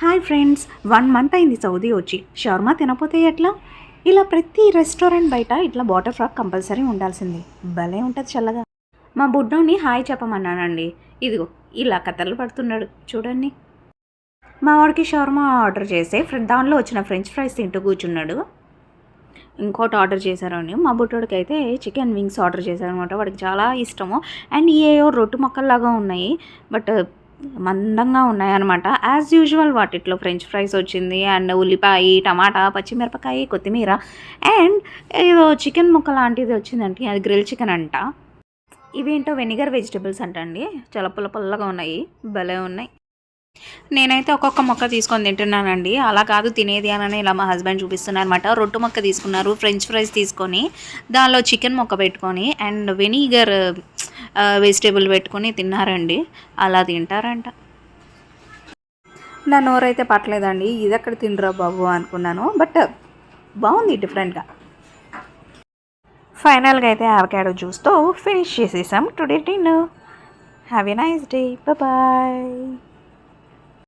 Hi friends, 1 month అయింది Saudi వచ్చి. Shawarma తినపోతే ఎట్లా? ఇలా ప్రతి రెస్టారెంట్ బయట ఇట్లా వాటర్ ఫ్రాక్ కంపల్సరీ ఉండాల్సింది. భలే ఉంటుంది చల్లగా. మా బుడ్డోని హాయ్ చెప్పమన్నానండి. ఇదిగో ఇలా కథలు పడుతున్నాడు చూడండి. మా వాడికి షవర్మా ఆర్డర్ చేస్తే దానిలో వచ్చిన ఫ్రెంచ్ ఫ్రైస్ తింటూ కూర్చున్నాడు. ఇంకోటి ఆర్డర్ చేశారండి. మా బుడ్డోడికి అయితే చికెన్ వింగ్స్ ఆర్డర్ చేశారనమాట. వాడికి చాలా ఇష్టము. అండ్ ఏవో రొట్టు మొక్కల్లాగా ఉన్నాయి, బట్ మందంగా ఉన్నాయన్నమాట. యాజ్ యూజువల్ వాటిట్లో ఫ్రెంచ్ ఫ్రైస్ వచ్చింది, అండ్ ఉల్లిపాయ, టమాటా, పచ్చిమిరపకాయ, కొత్తిమీర, అండ్ ఏదో చికెన్ ముక్క లాంటిది వచ్చిందండి. అది గ్రిల్ చికెన్ అంట. ఇవేంటో వెనిగర్ వెజిటబుల్స్ అంట అండి. చాలా పుల్లగా ఉన్నాయి, భలే ఉన్నాయి. నేనైతే ఒక్కొక్క మొక్క తీసుకొని తింటున్నానండి. అలా కాదు తినేది అని ఇలా మా హస్బెండ్ చూపిస్తున్నారు అనమాట. రొట్టు మొక్క తీసుకున్నారు, ఫ్రెంచ్ ఫ్రైస్ తీసుకొని దానిలో చికెన్ మొక్క పెట్టుకొని అండ్ వెనిగర్ వెజిటేబుల్ పెట్టుకొని తిన్నారండి. అలా తింటారంట. నా నోరైతే పట్టలేదండి. ఇది ఎక్కడ తినరా బాబు అనుకున్నాను, బట్ బాగుంది డిఫరెంట్గా. ఫైనల్గా అయితే అవకాడో జ్యూస్తో ఫినిష్ చేసేసాం today dinner. Have a nice day, bye.